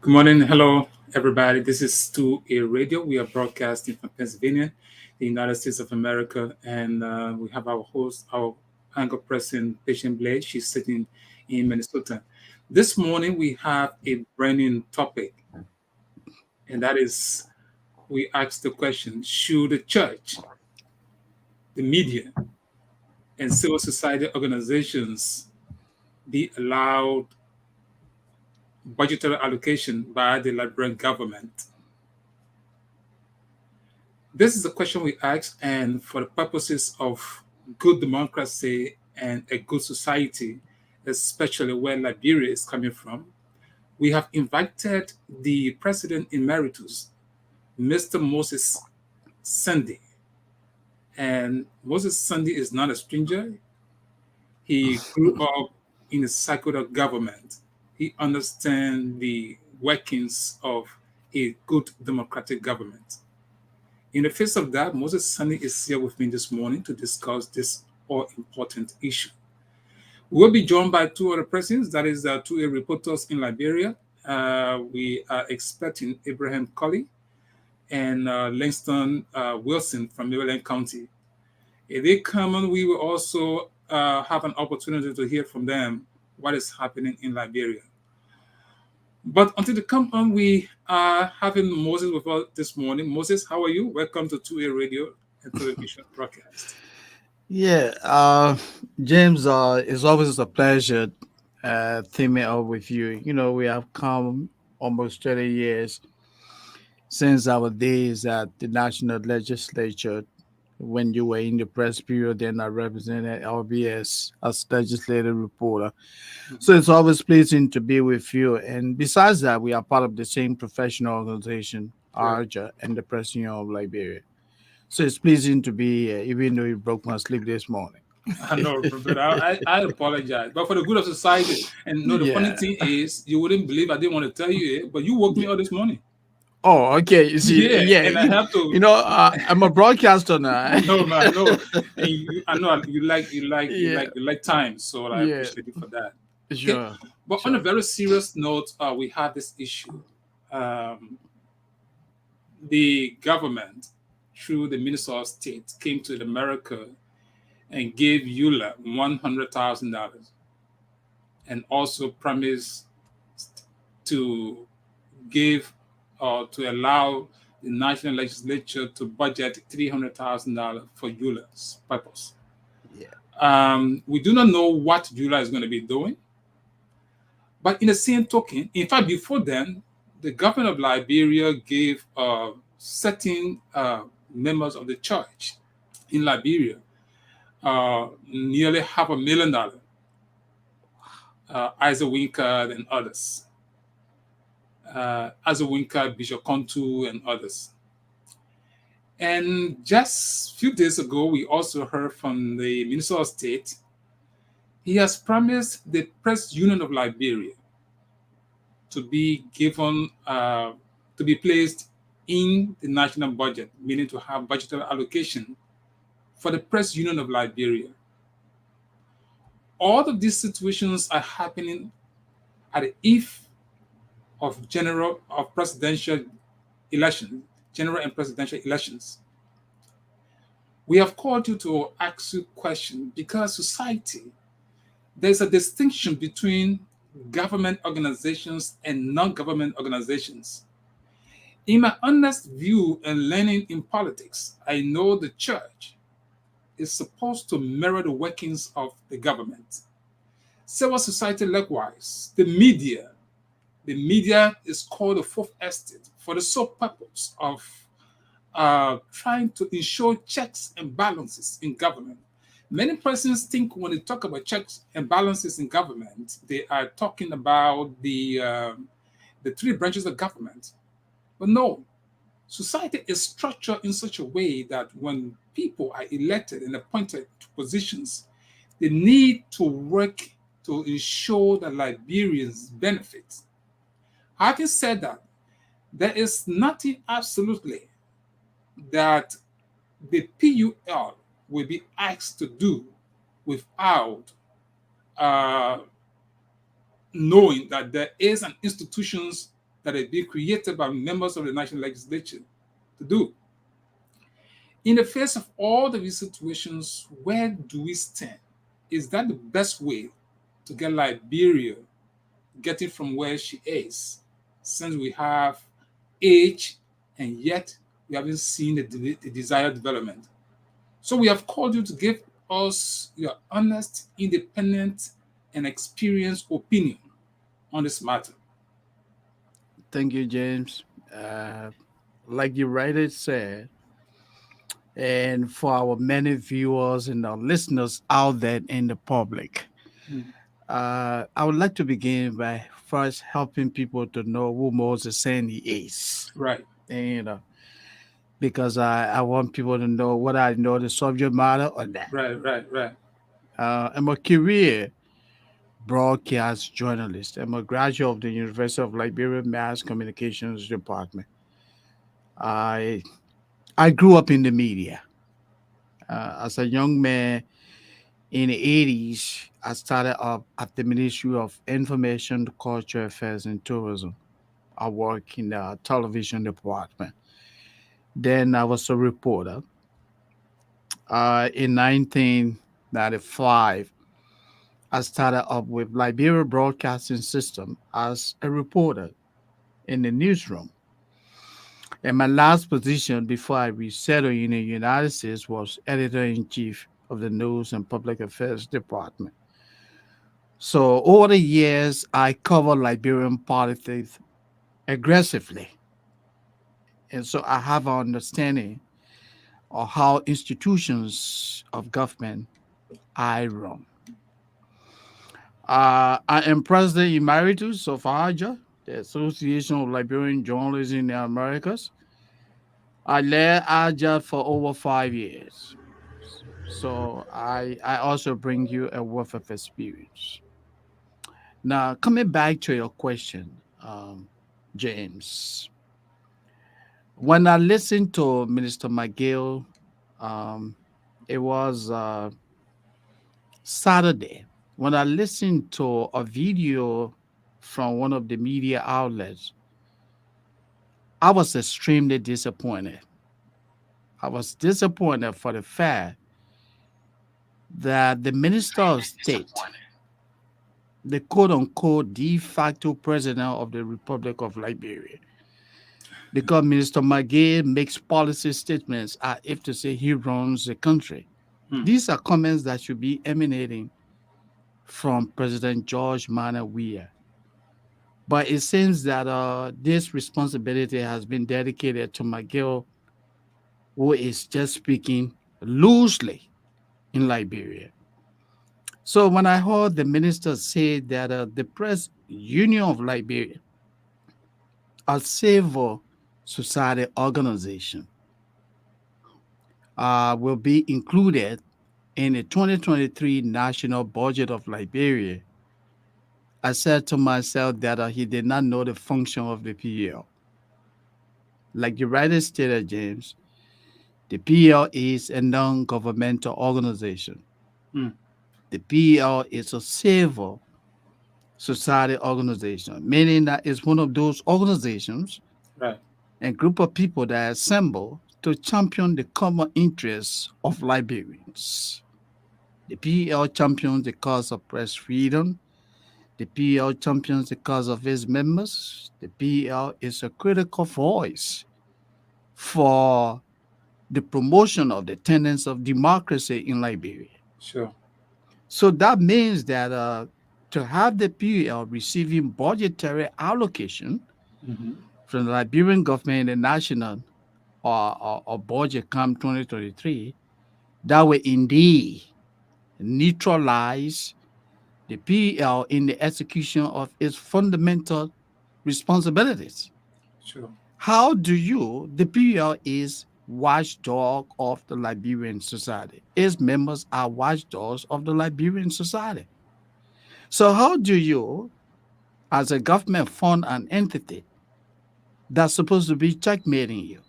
Good morning. Hello, everybody. This is 2A Radio. We are broadcasting from Pennsylvania, the United States of America. And we have our host, our anchor person, Patient Blade. She's sitting in Minnesota. This morning, we have a brand new topic, and that is we ask the question: should the church, the media, and civil society organizations be allowed budgetary allocation by the Liberian government? This is a question we ask, and for the purposes of good democracy and a good society, especially where Liberia is coming from, we have invited the President Emeritus, Mr. Moses Sandy. And Moses Sandy is not a stranger. He grew up in the cycle of government. He understands the workings of a good democratic government. In the face of that, Moses Sunny is here with me this morning to discuss this all important issue. We'll be joined by two other persons, that is, two reporters in Liberia. We are expecting Abraham Colley and Langston Wilson from Maryland County. If they come on, we will also have an opportunity to hear from them what is happening in Liberia. But until they come on, we are having Moses with us this morning. Moses, how are you? Welcome to 2A Radio and Television Broadcast. Yeah, James, it's always a pleasure teaming up with you. We have come almost 30 years since our days at the National Legislature when you were in the press bureau, then I represented LBS as legislative reporter. So it's always pleasing to be with you. And besides that, we are part of the same professional organization, Right. ARJA, and the Press Union of Liberia. So it's pleasing to be here, even though you broke my sleep this morning. I know, but I apologize. But for the good of society, and no, the funny Yeah. thing is, you wouldn't believe I didn't want to tell you it, but you woke me Yeah. up this morning. Oh, okay. You see, Yeah, yeah, and I have to. I'm a broadcaster now. I know, man. I know, and I know Yeah, you like time, so I yeah, appreciate you for that. Okay, sure, but on a sure. very serious note, we have this issue. Um, the government, through the Minister of State, came to America and gave ULAA $100,000, and also promised to give or to allow the national legislature to budget $300,000 for ULA's purpose. Yeah, We do not know what ULA is going to be doing, but in the same token, in fact, before then, the government of Liberia gave certain members of the church in Liberia nearly $500,000, Isaac Winkard and others, Isaac Winkard, Bishop Kontu, and others. And just a few days ago, we also heard from the Minister of State. He has promised the Press Union of Liberia to be given, to be placed in the national budget, meaning to have budgetary allocation for the Press Union of Liberia. All of these situations are happening at the eve of presidential elections, general and presidential elections. We have called you to ask you questions because society, there's a distinction between government organizations and non-government organizations. In my honest view and learning in politics, I know the church is supposed to mirror the workings of the government. Civil society likewise, the media is called the fourth estate for the sole purpose of trying to ensure checks and balances in government. Many persons think when they talk about checks and balances in government, they are talking about the three branches of government. But no, society is structured in such a way that when people are elected and appointed to positions, they need to work to ensure that Liberians benefit. Having said that, there is nothing absolutely that the PUL will be asked to do without uh, knowing that there is an institutions that are being created by members of the national legislature to do. In the face of all the these situations, where do we stand? Is that the best way to get Liberia getting from where she is, since we have age and yet we haven't seen the desired development? So we have called you to give us your honest, independent, and experienced opinion on this matter. Thank you, James. Like you rightly said, and for our many viewers and our listeners out there in the public, Mm. I would like to begin by first helping people to know who Moses Sandy is. Right, And, because I want people to know what I know the subject matter on that. right. I'm a career broadcast journalist. I'm a graduate of the University of Liberia Mass Communications Department. I I grew up in the media. As a young man in the 80s, I started up at the Ministry of Information, Culture Affairs, and Tourism. I work in the television department. Then I was a reporter. In 1995, I started up with Liberia Broadcasting System as a reporter in the newsroom. And my last position before I resettled in the United States was editor in chief of the News and Public Affairs Department. So over the years, I covered Liberian politics aggressively. And so I have an understanding of how institutions of government I run. I am president emeritus of AJA, the Association of Liberian Journalists in the Americas. I led AJA for over 5 years. So I also bring you a wealth of experience. Now, coming back to your question, James, when I listened to Minister McGill, um, it was Saturday, when I listened to a video from one of the media outlets, I was extremely disappointed. I was disappointed for the fact that the Minister of State, the quote unquote de facto president of the Republic of Liberia, because Minister McGee makes policy statements as if to say he runs the country. Mm. These are comments that should be emanating from President George Manuel Weah. But it seems that this responsibility has been dedicated to McGill, who is just speaking loosely in Liberia. So when I heard the minister say that the Press Union of Liberia, a civil society organization, will be included in the 2023 national budget of Liberia, I said to myself that he did not know the function of the PL. Like you rightly stated, James, the PL is a non governmental organization. Mm. The PL is a civil society organization, meaning that it's one of those organizations Right, and group of people that assemble to champion the common interests of Liberians. The PL champions the cause of press freedom. The PL champions the cause of its members. The PL is a critical voice for the promotion of the tenets of democracy in Liberia. sure. So that means that to have the PL receiving budgetary allocation Hmm. from the Liberian government and the national or budget come 2023, that will indeed neutralize the PL in the execution of its fundamental responsibilities. Sure. How do you, the PL is watchdog of the Liberian society. Its members are watchdogs of the Liberian society. So how do you, as a government, fund an entity that's supposed to be checkmating you?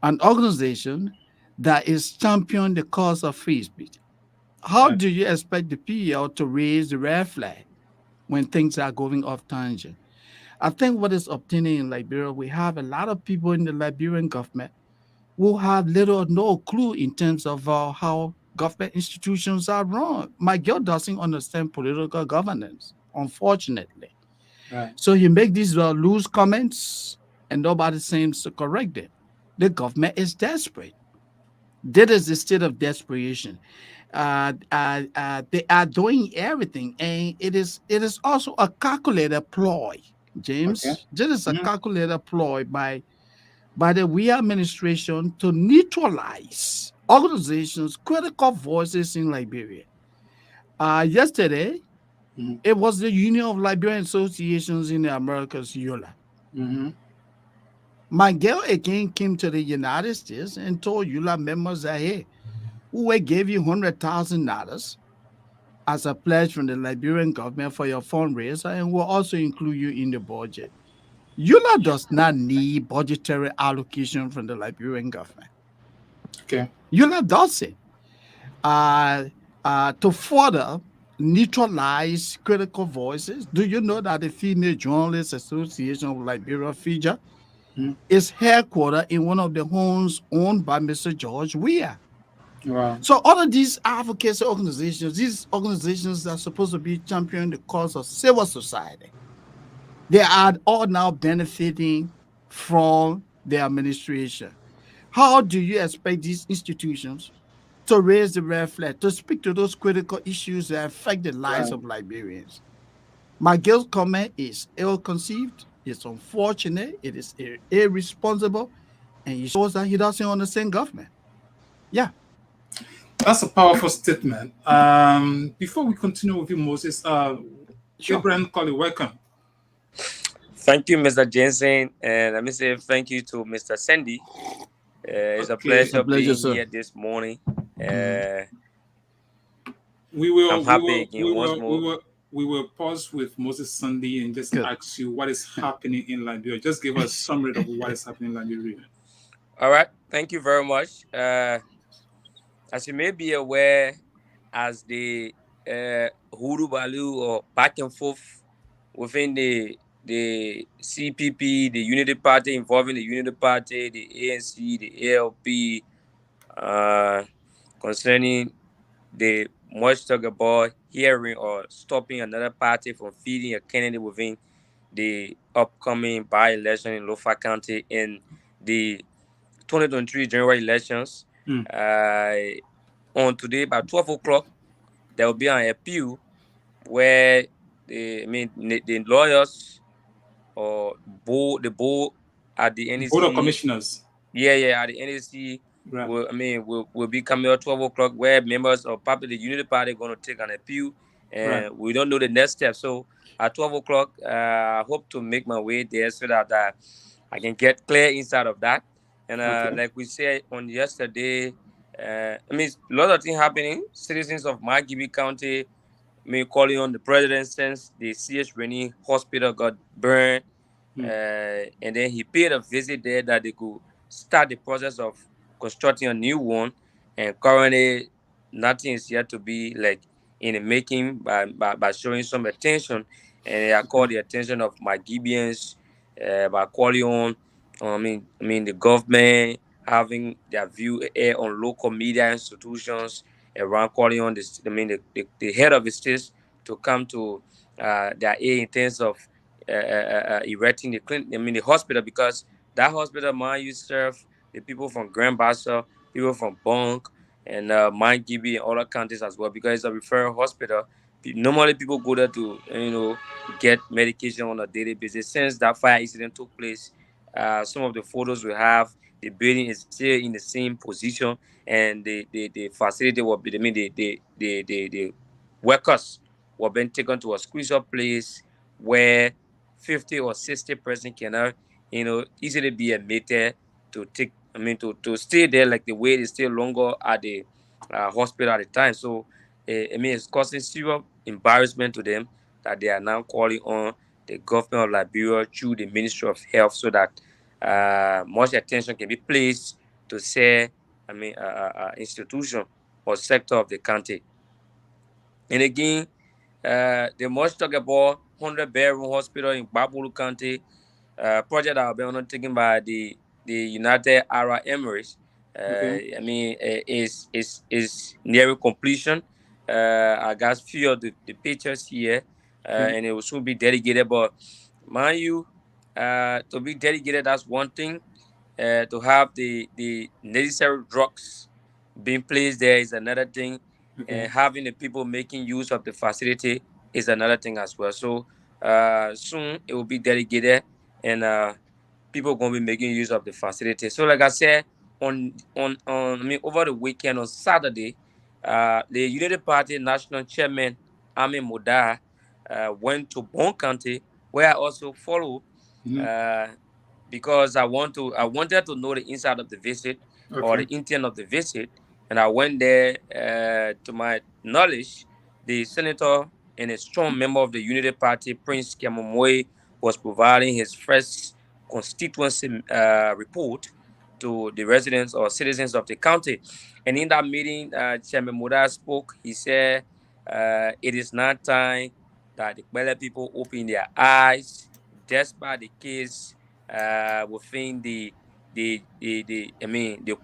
An organization that is championing the cause of free speech. How Right. do you expect the PL to raise the red flag when things are going off tangent? I think what is obtaining in Liberia, we have a lot of people in the Liberian government who have little or no clue in terms of how government institutions are run. My girl doesn't understand political governance, unfortunately. Right. So he make these loose comments, and nobody seems to correct them. The government is desperate. That is the state of desperation. They are doing everything, and it is also a calculated ploy, Okay. James. This is a Mhm. calculated ploy by the we administration to neutralize organizations, critical voices in Liberia. Yesterday, Mhm. it was the Union of Liberian Associations in the Americas, ULA. Mhm. My girl again came to the United States and told ULA members that, hey, we gave you $100,000 as a pledge from the Liberian government for your fundraiser, and we'll also include you in the budget. ULA does not need budgetary allocation from the Liberian government. Okay. ULA does it. uh, to further neutralize critical voices. Do you know that the Female Journalists Association of Liberia, FIJA, Mhm. is headquartered in one of the homes owned by Mr. George Weah? Wow. So all of these advocacy organizations, these organizations that are supposed to be championing the cause of civil society, they are all now benefiting from the administration. How do you expect these institutions to raise the red flag, to speak to those critical issues that affect the lives Right. of Liberians? My guilt comment is ill conceived, it's unfortunate, it is irresponsible, and it shows that he doesn't understand government. Yeah, That's a powerful statement. Before we continue with you, Moses, sure. Abraham Colley, welcome. Thank you, Mr. Jensen, and let me say thank you to Mr. Sandy. It's a It's Okay. a pleasure pleasure, being sir. here this morning. Mhm. Uh, We I'm will, we happy will, again we once will, we more. will, we will pause with Moses Sunday and just Good. ask you what is happening in Liberia. Just give us a summary of what is happening in Liberia. All right, thank you very much. As you may be aware, as the Huru Balu or back and forth within the CPP, the Unity Party, involving the Unity Party, the ANC, the ALP, uh, concerning the much talk about hearing or stopping another party from feeding a candidate within the upcoming by-election in Lofa County in the 2023 general elections. Mm. Uh, on today by 12 o'clock, there will be an appeal where the lawyers or the board at the Board of NEC. Commissioners. Yeah, at the NEC Right. will be coming at 12 o'clock where members of probably the Unity Party are going to take an appeal, Right. and we don't know the next step. So at 12 o'clock, I hope to make my way there so that I can get clear inside of that. And Okay. like we said on yesterday, a lot of things happening. Citizens of Margibi County, me calling on the president since the C.H. Rennie Hospital got burned, Mm. and then he paid a visit there that they could start the process of constructing a new one. And currently, nothing is yet to be like in the making by showing some attention. And I call Okay. the attention of my Gibeons by calling on, the government having their view air on local media institutions around calling on this. The head of the state to come to their aid in terms of erecting the clinic, the hospital, because that hospital might you serve the people from Grand Bassa, people from Bonk, and Mount Gibby and other counties as well, because it's a referral hospital. Normally, people go there to get medication on a daily basis. Since that fire incident took place, some of the photos we have, the building is still in the same position, and the facility will be, the workers were being taken to a squeeze up place where 50 or 60 person cannot, easily be admitted to take, to stay there like the wait is still longer at the hospital at the time. So, it's causing serious embarrassment to them that they are now calling on the government of Liberia through the Ministry of Health so that much attention can be placed to say, institution or sector of the country. And again, they must talk about 100-bedroom hospital in Babulu County, project that will be undertaken by the United Arab Emirates. Okay. Is nearing completion. I got few of the pictures here, Okay. and it will soon be dedicated. But mind you, to be dedicated, that's one thing. To have the necessary drugs being placed there is another thing, Okay. and having the people making use of the facility is another thing as well. So soon it will be dedicated, and people gonna be making use of the facility. So like I said, over the weekend on Saturday, the Unity Party National Chairman Ami Moda went to Bon County, where I also follow. Mhm. Uh, because I wanted to know the inside of the visit or Okay. the intent of the visit, and I went there. To my knowledge, the senator and a strong member of the Unity Party, Prince Kemomoy, was providing his first constituency report to the residents or citizens of the county. And in that meeting, Chairman Muda spoke. He said, "It is now time that the Bele people open their eyes, despite the case within the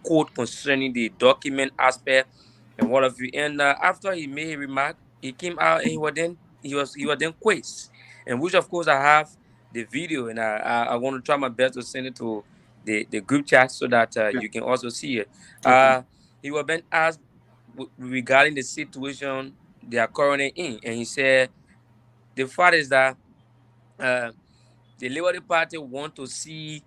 code concerning the document aspect and what have you." And after he made a remark, he came out and he was then quizzed, and which of course I have the video, and I want to try my best to send it to the group chat so that Yeah. you can also see it. Okay. He was then asked regarding the situation they are currently in, and he said the fact is that uh, the Liberty Party want to see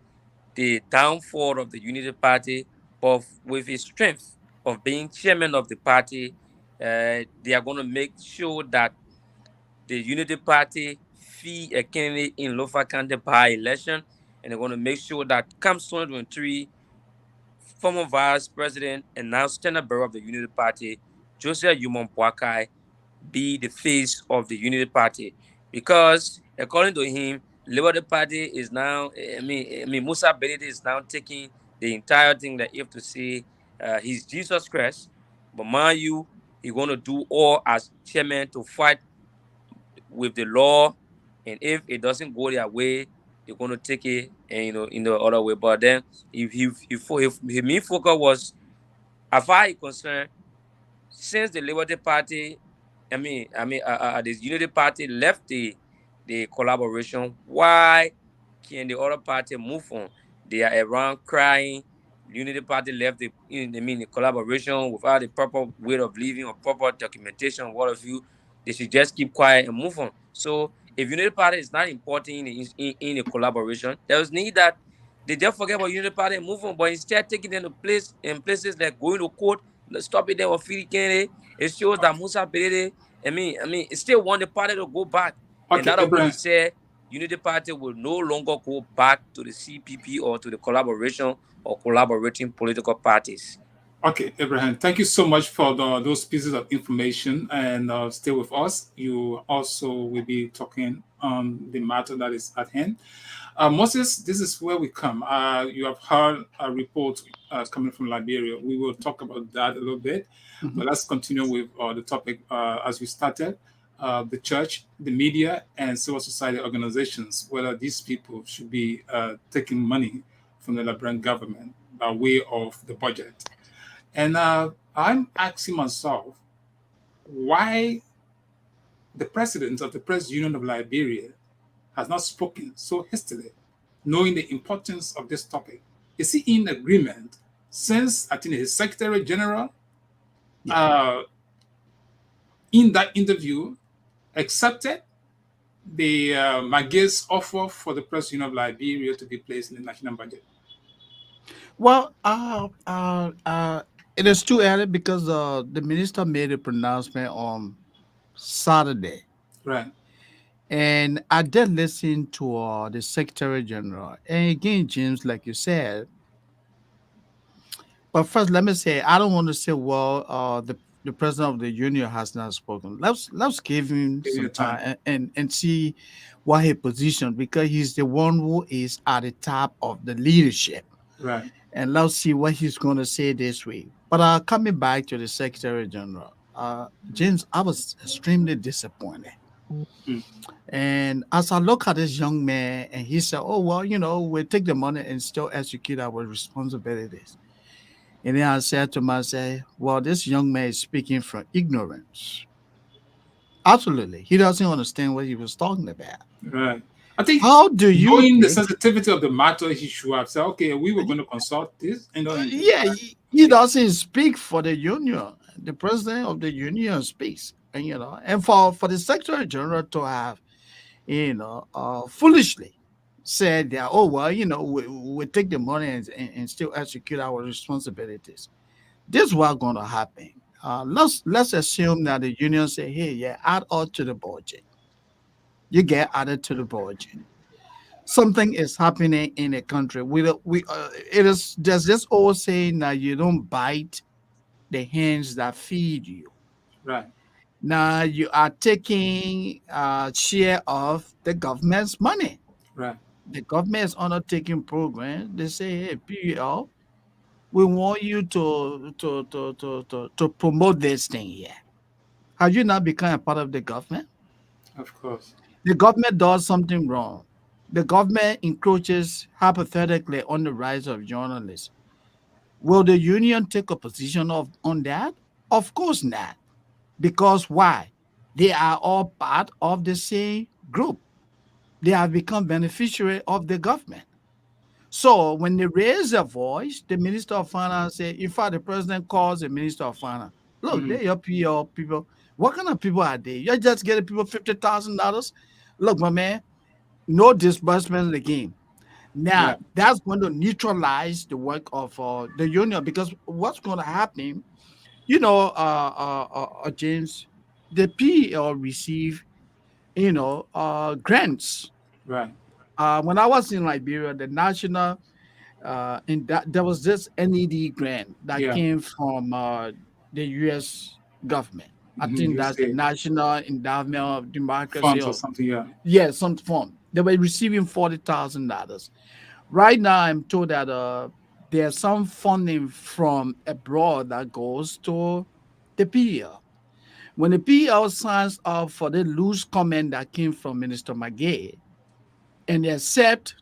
the downfall of the Unity Party, but with his strength of being chairman of the party, they are going to make sure that the Unity Party fee a candidate in Lofa County by election, and they're going to make sure that comes 2023, former vice president and now standard bearer of the Unity Party, Joseph Yumon Boakai, be the face of the Unity Party, because according to him, Liberty Party is now. I mean, Musa Benedict is now taking the entire thing that you have to say. He's Jesus Christ, but mind you, he's going to do all as chairman to fight with the law, and if it doesn't go their way, they're going to take it and in the other way. But then, if his main focus was, as far as concerned, since the Liberty Party, the Unity Party left the collaboration, why can the other party move on? They are around crying. Unity Party left the collaboration without the proper way of living or proper documentation. What of you? They should just keep quiet and move on. So if Unity Party is not important in a collaboration, there is need that they just forget about Unity Party and move on, but instead taking them to places like going to court, stopping them or feeding candidate. It shows that Musa Berede, it still want the party to go back. And Okay, that of which he Abraham. said Unity Party will no longer go back to the CPP or to the collaboration or collaborating political parties. Okay, Abraham. Thank you so much for those pieces of information, and stay with us. You also will be talking on the matter that is at hand. Moses, this is where we come. You have heard a report coming from Liberia. We will talk about that a little bit, Mhm. but let's continue with the topic as we started. The church, the media, and civil society organizations, whether these people should be taking money from the Liberian government by way of the budget. And I'm asking myself why the president of the Press Union of Liberia has not spoken so hastily, knowing the importance of this topic. Is he in agreement since I think his Secretary General Yeah. uh, in that interview accepted the Mage's offer for the Press Union of Liberia to be placed in the national budget? Well, it is too early because the minister made a pronouncement on Saturday, Right. and I did listen to the Secretary General. And again, James, like you said, but first, let me say I don't want to say, well, the president of the union has not spoken. Let's give him Give you some time. time and see what his position, because he's the one who is at the top of the leadership, Right. and let's see what he's going to say this week. But coming back to the Secretary General, James, I was extremely disappointed. Mm. And as I look at this young man, and he said, "Oh well, we take the money and still execute our responsibilities." And then I said to myself, "Well, this young man is speaking from ignorance. Absolutely, he doesn't understand what he was talking about. Right. I think How do you knowing the think?" sensitivity of the matter, he should have said, okay, we were going to consult this, Yeah, he doesn't speak for the union. The president of the union speaks, and for the secretary general to have, foolishly said that, oh well, we take the money and still execute our responsibilities. This is what's going to happen. Let's assume that the union say, hey, yeah, add all to the budget. You get added to the budget. Something is happening in a country. It is there's this old saying that you don't bite the hands that feed you. right, Now you are taking a share of the government's money. right, The government is undertaking programs. They say, hey, PUL, we want you to promote this thing here. Have you not become a part of the government? of course. The government does something wrong. The government encroaches hypothetically on the rights of journalists. Will the union take a position on that? Of course not. Because why? They are all part of the same group. They have become beneficiary of the government. So when they raise their voice, the Minister of Finance say, in fact, the president calls the Minister of Finance. Look, Mhm. they're your PL people. What kind of people are they? You're just getting people $50,000. Look, my man, no disbursement again. Now Right, that's going to neutralize the work of the union, because what's going to happen, James, the PL receive, grants. right. When I was in Liberia, the national and that there was this NED grant that Yeah. came from the U.S. government. I think You that's the say National Endowment of Democracy, funds or or something. Yeah. yeah, some form. They were receiving $40,000. Right now, I'm told that there's some funding from abroad that goes to the PL. When the PL signs up for the loose comment that came from Minister McGay, and they accept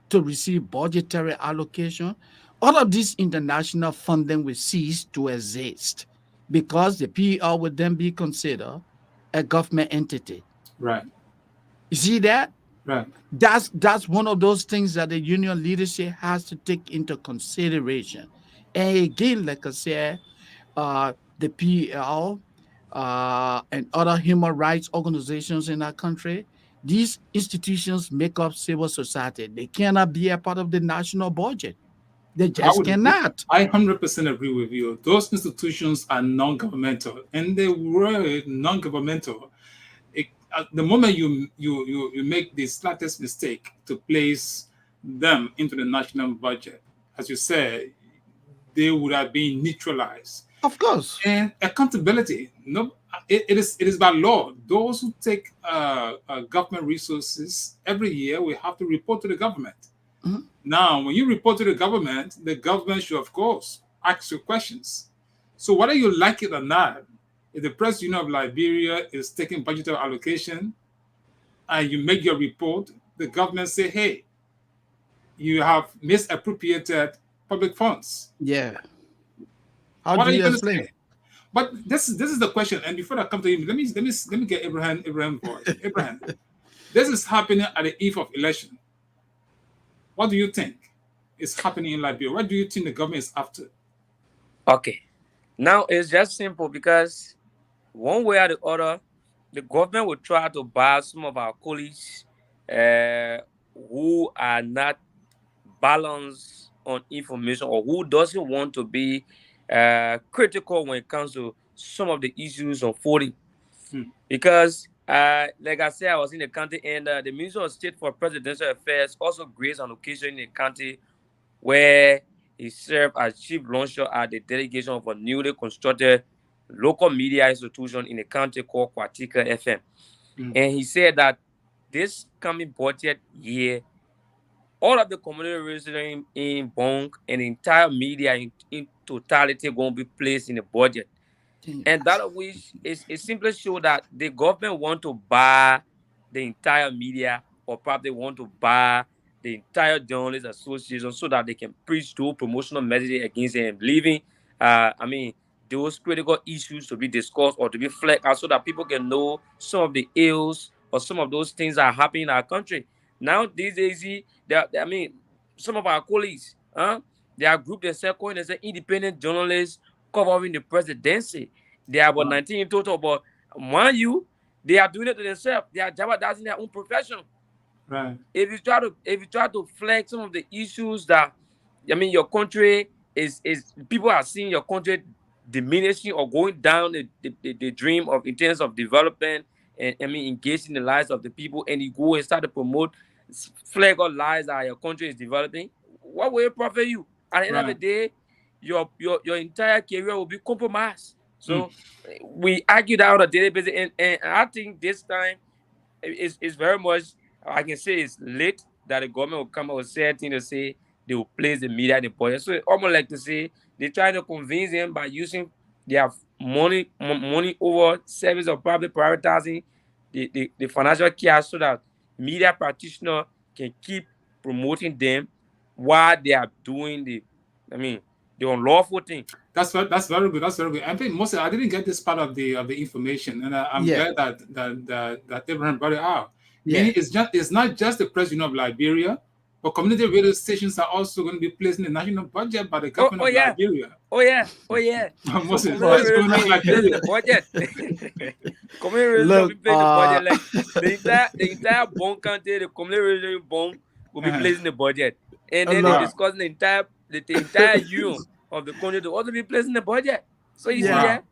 to receive budgetary allocation, all of this international funding will cease to exist, because the PER would then be considered a government entity. Right, You see that? right, That's one of those things that the union leadership has to take into consideration. And again, like I said, the PEL and other human rights organizations in our country, these institutions make up civil society. They cannot be a part of the national budget. They I just would agree. cannot. I 100% agree with you. Those institutions are non-governmental, and they were non-governmental. At the moment you make the slightest mistake to place them into the national budget, as you said, they would have been neutralized. Of course. And accountability, no, it is by law. Those who take government resources every year will have to report to the government. Mhm. Now, when you report to the government should, of course, ask you questions. So whether you like it or not, if the Press Union of Liberia is taking budgetary allocation and you make your report, the government say, hey, you have misappropriated public funds. Yeah. How What do are you you going to explain? say? But this is the question. And before I come to him, let me get Abraham voice. Abraham, this is happening at the eve of election. What do you think is happening in Liberia? What do you think the government is after? Okay. Now it's just simple because one way or the other, the government will try to buy some of our colleagues who are not balanced on information or who doesn't want to be critical when it comes to some of the issues unfolding. Hmm. Because, like I said, I was in the county, and the Minister of State for Presidential Affairs also graced an occasion in the county where he served as chief launcher at the delegation of a newly constructed local media institution in the county called Kwatika FM. Hmm. And he said that this coming budget year, all of the community residents in Bong and the entire media in totality going to be placed in the budget. And that of which is it simply show that the government want to buy the entire media, or probably want to buy the entire journalist association so that they can preach those promotional messages against him, leaving those critical issues to be discussed or to be flagged out so that people can know some of the ills or some of those things that are happening in our country. Now these days, some of our colleagues, they are grouped themselves calling themselves independent journalists covering the presidency. They are about Wow. 19 in total, but mind you, they are doing it to themselves. They are jeopardizing their own profession. Right. If you try to flag some of the issues that your country is people are seeing your country diminishing or going down the dream of in terms of development and engaging the lives of the people, and you go and start to promote flag or lies that your country is developing, what will it profit you? At the end of the Right. day, your entire career will be compromised. Mm. So we argue that on a daily basis, and I think this time it's very much, I can say it's late that the government will come up with certain thing to say they will place the media in the budget. So it's almost like to say they try to convince them by using their money over service, or probably prioritizing the financial cash so that media practitioner can keep promoting them while they are doing I mean the unlawful thing. That's very good. That's very good. I think mostly I didn't get this part of the information, and I'm Yeah, glad that Abraham brought it out. yeah. Meaning, it's not just the president of Liberia, but community radio stations are also going to be placed in the national budget by the Oh, government oh of yeah. Liberia. Oh yeah, oh yeah. So Moses, what community But is radio going on in station will be placed in Liberia? the budget. Community radio station will be look, placed in the budget. Like the entire bond country, the community radio bond will be Uh-huh. placed in the budget. And then they're look, Wow, discussing the entire union of the country to also be placed in the budget. So you see yeah. wow.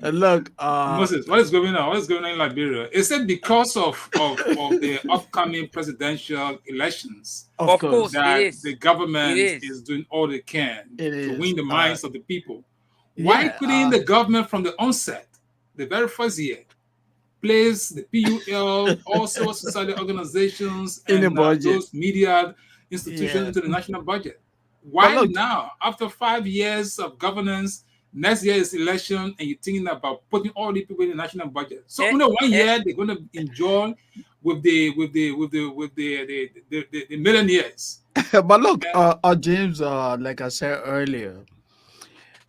there? Look, Moses, what is going on? What is going on in Liberia? Is it because of the upcoming presidential elections of Of course course, it that the is. It government is. is doing all they can it to is. win the minds of the people? Why Yeah, couldn't the government from the onset, the very first year, place the PUL, all civil society organizations, in the and budget. those media institutions Yeah, into the national budget? but Why look, now, after 5 years of governance, next year is election, and you're thinking about putting all the people in the national budget? So And, only one and year they're going to enjoy with the millionaires. but look, And, James, like I said earlier,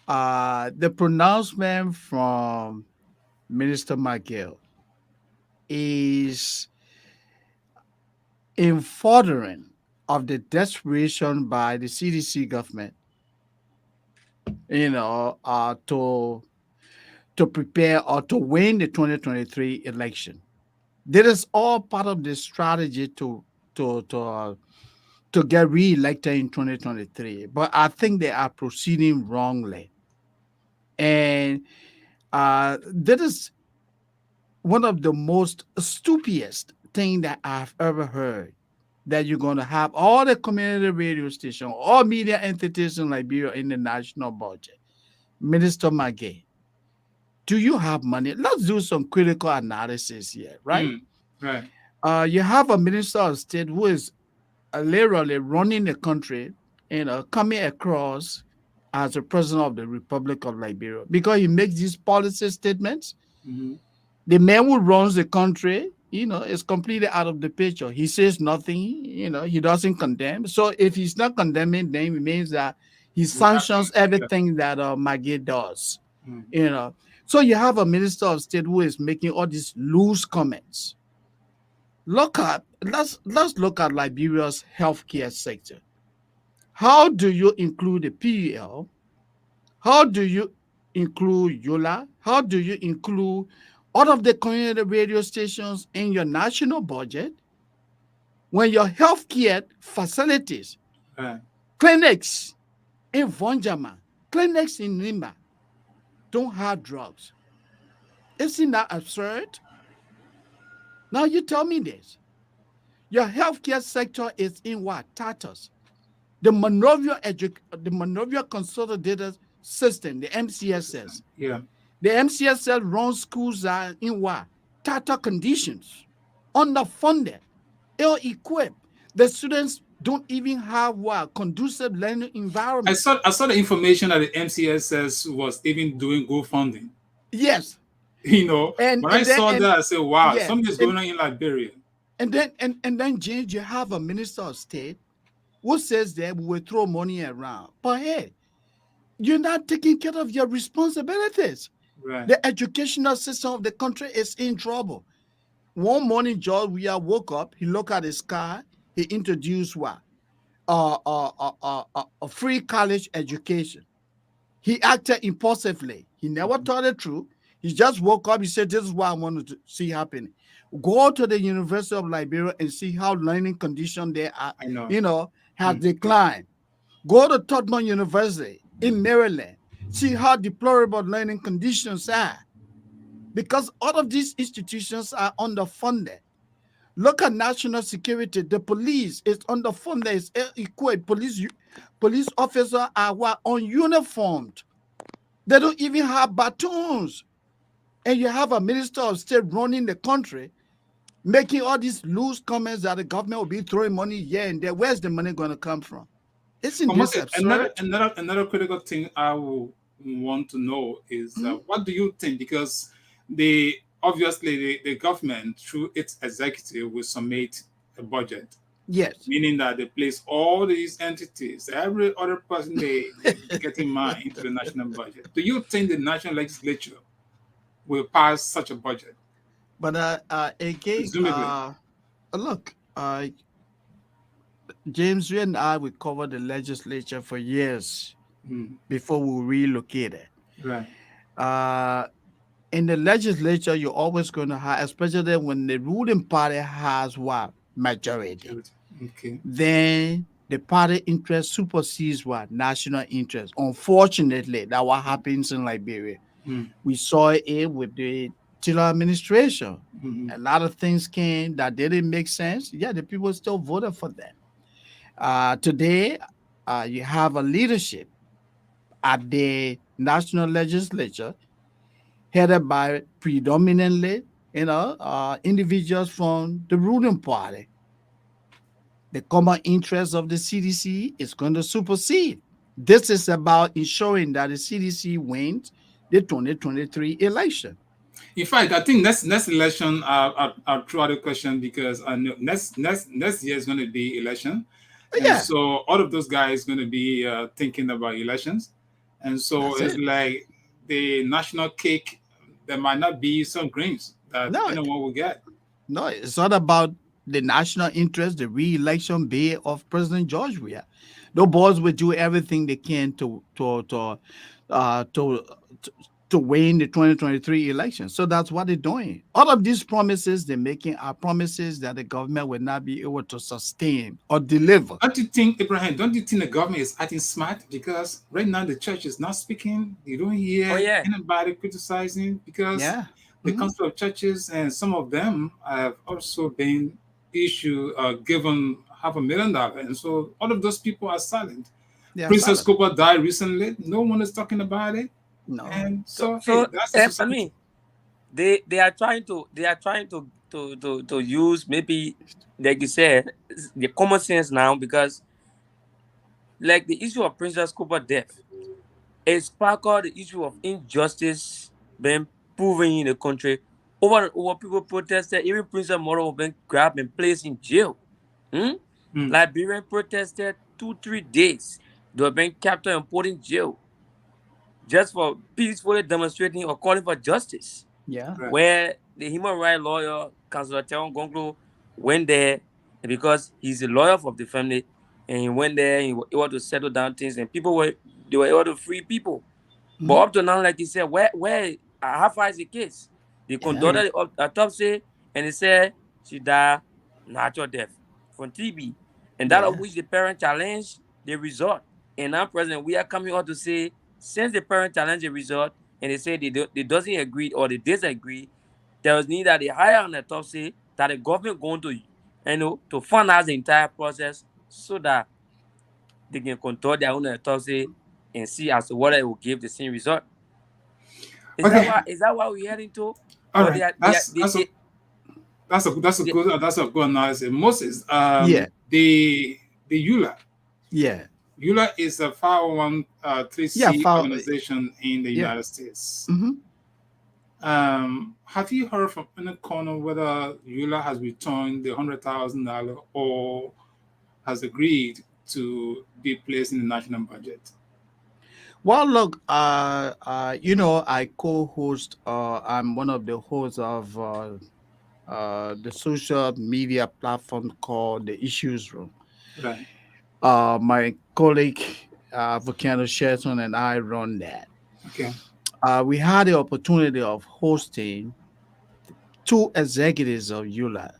the pronouncement from Minister McGill is in furthering of the desperation by the CDC government, to prepare or to win the 2023 election. This is all part of the strategy to to uh, to get re-elected in 2023. But I think they are proceeding wrongly, and that is one of the most stupidest thing that I've ever heard. That you're going to have all the community radio station, all media entities in Liberia in the national budget. Minister Magay, do you have money? Let's do some critical analysis here, right? right. You have a minister of state who is literally running the country, coming across as the president of the Republic of Liberia because he makes these policy statements. Hmm. The man who runs the country, is completely out of the picture. He says nothing, he doesn't condemn. So if he's not condemning, then it means that he sanctions Yeah. everything that Maggie does, Mm. you know. So you have a minister of state who is making all these loose comments. Let's look at Liberia's healthcare sector. How do you include the PUL? How do you include ULAA? How do you include all of the community radio stations in your national budget when your healthcare facilities, Right. clinics in Vonjama, clinics in Lima don't have drugs? Isn't that absurd? Now you tell me this. Your healthcare sector is in what? Tatters. The Monrovia Consolidated System, the MCSS. Yeah. The MCSS runs schools that are in what? Tatter conditions, underfunded, ill-equipped. The students don't even have what conducive learning I environment. saw the information that the MCSS was even doing GoFunding. Yes, When I saw and that, I said, wow, yeah, something is going on in Liberia. and then James, you have a minister of state who says that we will throw money around, but hey, you're not taking care of your responsibilities. Right. The educational system of the country is in trouble. One morning, George, we are woke up. He looked at the sky. He introduced what? A free college education. He acted impulsively. He never Mhm. thought it through. He just woke up. He said, "This is what I wanted to see happening." Go to the University of Liberia and see how learning conditions there are, I know. has Mm. declined. Go to Tubman University in Maryland. See how deplorable learning conditions are because all of these institutions are underfunded. Look at national security. The police is underfunded. It's equipped. Police officers are ununiformed. They don't even have batons. And you have a minister of state running the country, making all these loose comments that the government will be throwing money here and there. Where's the money going to come from? Isn't But this Moses, absurd? another critical thing I will want to know is Hmm? what do you think? Because the obviously the government through its executive will submit a budget, Yes. meaning that they place all these entities, every other person they get in mind into the national budget. Do you think the national legislature will pass such a budget? But again, Presumably. look, James, you and I, we covered the legislature for years Mm, before we relocated. right. Uh, in the legislature, you're always going to have, especially when the ruling party has what majority, Security. Okay. then the party interest supersedes what national interest. Unfortunately, that what happens in Liberia. Mm, We saw it with the Taylor administration. mm, A lot of things came that didn't make sense. Yeah, the people still voted for them. Today, you have a leadership at the national legislature headed by predominantly, individuals from the ruling party. The common interest of the CDC is going to supersede. This is about ensuring that the CDC wins the 2023 election. In fact, I think next election, I'll throw out a question because I know next year is going to be election, and Yeah, so all of those guys going to be thinking about elections, and so that's it's it. like the national cake. There might not be some greens that No, anyone will get. no, it's not about the national interest, the re-election bid of President George Weah. The boys will do everything they can uh, to to win the 2023 election. So that's what they're doing. All of these promises they're making are promises that the government will not be able to sustain or deliver. Don't you think, Abraham? Don't you think the government is acting smart because right now the church is not speaking? You don't Oh hear yeah. anybody criticizing because Yeah. the Mhm. Council of Churches and some of them have also been given $500,000, and so all of those people are silent. They are Princess silent. Cooper died recently. No one is talking about it, No. and So so hey, so that's the I society. mean, they are trying to use maybe, like you said, the common sense now, because like the issue of Princess Cooper death, it sparkled the issue of injustice being proven in the country. Over and over, people protested. Even Princess Mother was being grabbed and placed in jail. Hmm? Hmm, Liberian protested 2-3 days. They were being captured and put in jail just for peacefully demonstrating or calling for justice. Yeah. right. Where the human rights lawyer, Councillor Teon Gonglo, went there, and because he's a lawyer of the family, and he went there and he was able to settle down things, and they were able to free people. But Mhm. up to now, like you said, how far is the case? They Yeah. Right. conducted the autopsy, and they said she died natural death from TB, and that of Yeah. which the parent challenged the result. And now, President, we are coming out to say, since the parent challenged the result, and they say they doesn't agree or they disagree, there was need that they hire an autopsy that the government going to, to finance the entire process so that they can control their own autopsy and see as to whether it will give the same result. Is that Okay. why? Is that what we're heading to? All Or right. That's a good analysis. Moses, Yeah. the the ULA. Yeah. ULA is a 501 Yeah. 3C organization in the Yeah. United States. Hmm. Have you heard from any corner whether ULA has returned the $100,000 or has agreed to be placed in the national budget? Well, look, I co-host. I'm one of the hosts of the social media platform called the Issues Room. Right. My colleague, Volcano Shelton, and I run that. Okay. We had the opportunity of hosting two executives of ULA,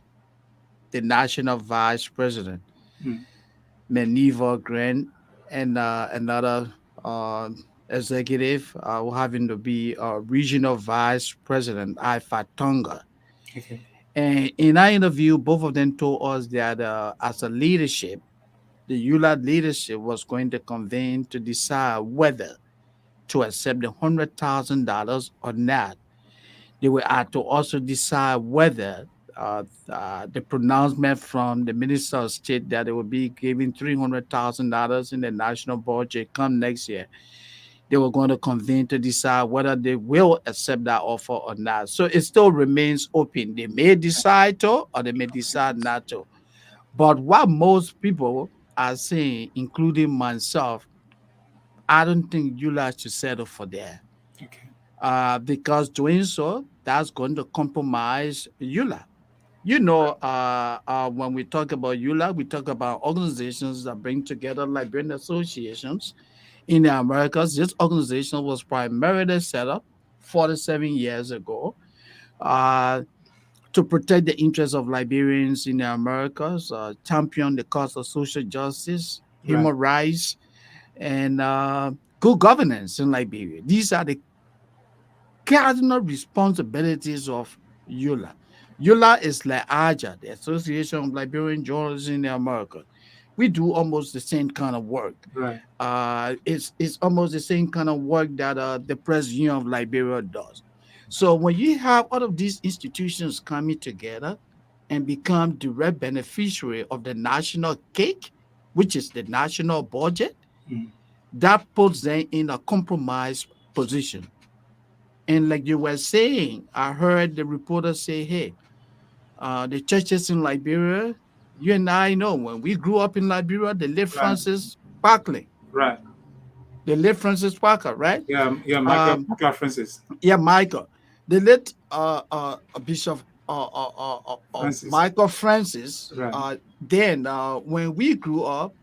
the national vice president, Mm. Meniva Grant, and another uh, executive who having to be regional vice president, Ifa Tonga. Okay. And in our interview, both of them told us that as a leadership, the ULA leadership was going to convene to decide whether to accept the $100,000 or not. They will have to also decide whether the pronouncement from the Minister of State that they will be giving $300,000 in the national budget come next year. They were going to convene to decide whether they will accept that offer or not. So it still remains open. They may decide to, or they may decide not to. But what most people are saying, including myself, I don't think ULA should settle for that. Okay. Because doing so, that's going to compromise ULA. When we talk about ULA, we talk about organizations that bring together Liberian associations in the Americas. This organization was primarily set up 47 years ago uh, to protect the interests of Liberians in the Americas, champion the cause of social justice, Right. human rights, and good governance in Liberia. These are the cardinal responsibilities of ULA. ULA is like AJA, the Association of Liberian Journalists in America. We do almost the same kind of work. Right. It's almost the same kind of work that the Press Union of Liberia does. So when you have all of these institutions coming together and become direct beneficiary of the national cake, which is the national budget, Mm. that puts them in a compromised position. And like you were saying, I heard the reporter say, hey, the churches in Liberia, you and I know when we grew up in Liberia, they lived Right. Francis Barkley. Right. They lived Francis Parker, right? Yeah. Yeah. Um, Michael Francis. yeah, Michael. They let Bishop Francis. Michael Francis. Right. Then when we grew up,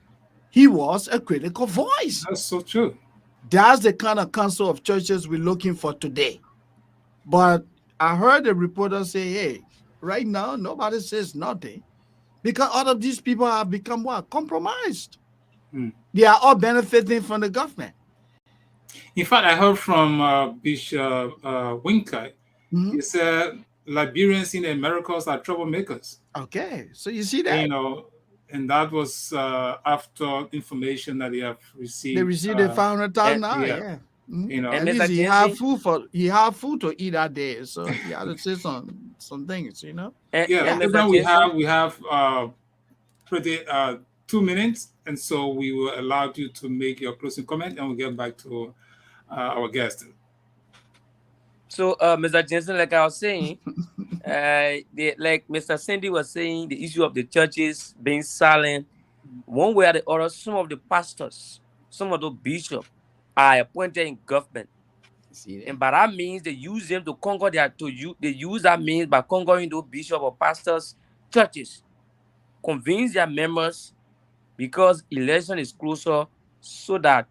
he was a critical voice. That's so true. That's the kind of council of churches we're looking for today. But I heard a reporter say, hey, right now, nobody says nothing because all of these people have become what? Compromised. Mm. They are all benefiting from the government. In fact, I heard from Bishop Winker. Mhm. He said Liberians in the Americas are troublemakers. Okay, so you see You that? know, and that was after information that they have They received. received the And, $500,000. Yeah. Yeah. Mhm. You know. and At least Mr. Jensen, he had food to eat that day, so he had to say some things. Yeah. and Yeah. Mr. Abraham, Jensen, we have pretty 2 minutes, and so we will allow you to make your closing comment, and we'll get back to our guest. so Mr. Jensen, like I was saying, like Mr. Cindy was saying, the issue of the churches being silent, one way or the other, some of the pastors, some of the bishops are appointed in government. See that? And by that means, they use them to conquer they use that means by conquering those bishops or pastors, churches, convince their members because election is closer so that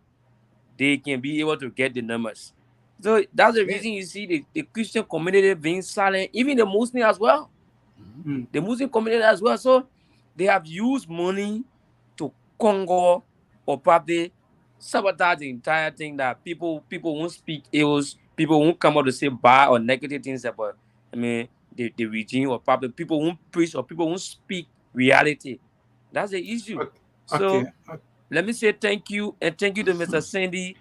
they can be able to get the numbers. So that's the Yeah. reason you see the Christian community being silent, even the Muslim as well. Mhm. Mm. The Muslim community as well. So they have used money to conquer or probably sabotage the entire thing that people won't speak ills, people won't come out to say bad or negative things about the regime, or probably people won't preach or people won't speak reality. That's the issue. Okay. So let me say thank you, and thank you to Mr. Cindy.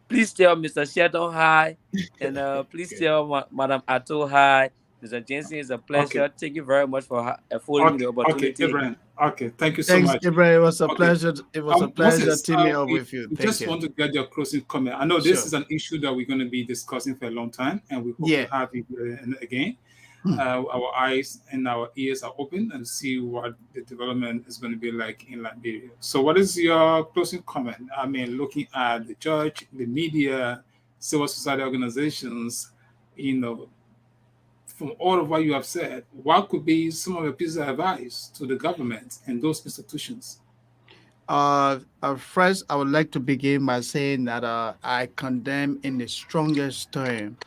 Please tell Mr. Sheldon hi, and please Okay. tell Madam Atto hi. Mr. Jensen, it's a Okay. pleasure. Thank you very much for affording me Okay. the Okay. opportunity. Abraham. Okay, thank you so Thanks, much. Ibrahim. It was a Okay, pleasure. It was a pleasure Moses, teaming up we, with you. we Thank just you. want to get your closing comment. I know this Sure. is an issue that we're going to be discussing for a long time, and we hope to Yeah. have you again. Hmm. Our eyes and our ears are open and see what the development is going to be like in Liberia. So, what is your closing comment? I mean, looking at the church, the media, civil society organizations, you know, from all of what you have said, what could be some of the pieces of advice to the government and those institutions? First, I would like to begin by saying that I condemn in the strongest term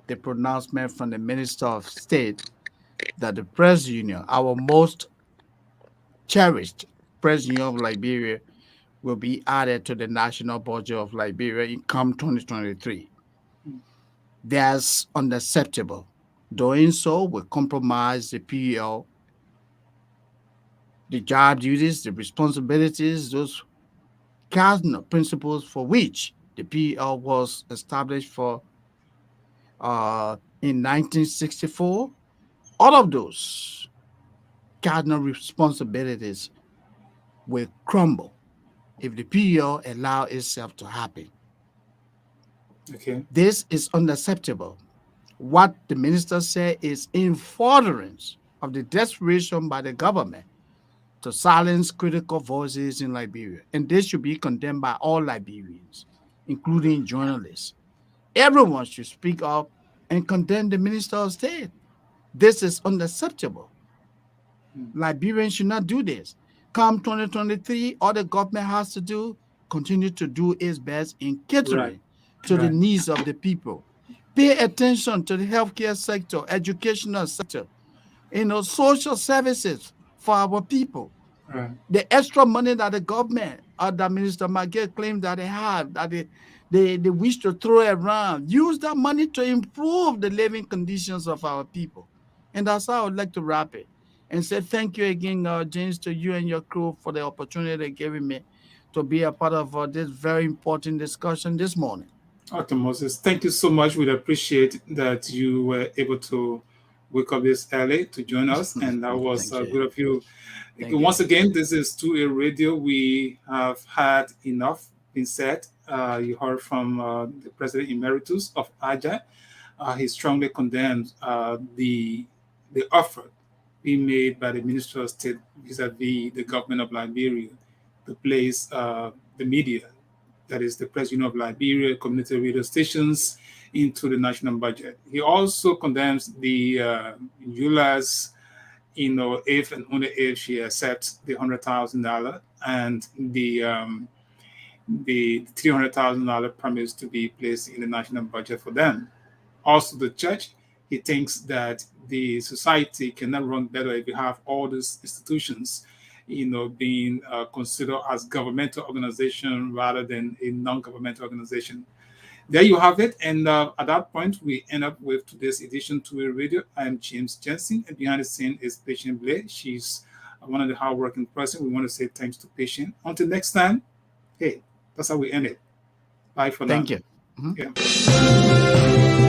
the pronouncement from the Minister of State that the press union, our most cherished press union of Liberia, will be added to the national budget of Liberia in come 2023. That's unacceptable. Doing so will compromise the PUL, the job duties, the responsibilities, those cardinal principles for which the PUL was established for in 1964. All of those cardinal responsibilities will crumble if the PUL allow itself to happen. Okay, This is unacceptable. What the minister said is in furtherance of the desperation by the government to silence critical voices in Liberia. And this should be condemned by all Liberians, including journalists. Everyone should speak up and condemn the minister of state. This is unacceptable. Liberians should not do this. Come 2023, all the government has to do, continue to do its best in right, catering to the right, needs of the people. Pay attention to the healthcare sector, educational sector, social services for our people. right. The extra money that the government or that Minister Maguire claimed that they have, that they wish to throw around, use that money to improve the living conditions of our people. And that's how I would like to wrap it and say thank you again, James, to you and your crew for the opportunity they gave me to be a part of this very important discussion this morning. Okay, Moses, thank you so much. We appreciate that you were able to wake up this early to join us, and that was Thank you. good of you. Okay, Thank you. once again, this is 2A Radio. We have had enough been said. You heard from the President Emeritus of AJA. He strongly condemns the offer being made by the Minister of State vis-a-vis the government of Liberia to place the media, that is the Press Union of Liberia, community radio stations, into the national budget. He also condemns the ULA's, if and only if she accepts the $100,000 and the $300,000 promise to be placed in the national budget for them. Also, the church, he thinks that the society cannot run better if you have all these institutions, being considered as governmental organization rather than a non-governmental organization. There you have it. And at that point, we end up with today's edition to a radio. I'm James Jensen, and behind the scene is Patient Blair. She's one of the hardworking person. We want to say thanks to Patient. Until next time, hey, that's how we end it. Bye for now. Thank you. Mhm. Yeah.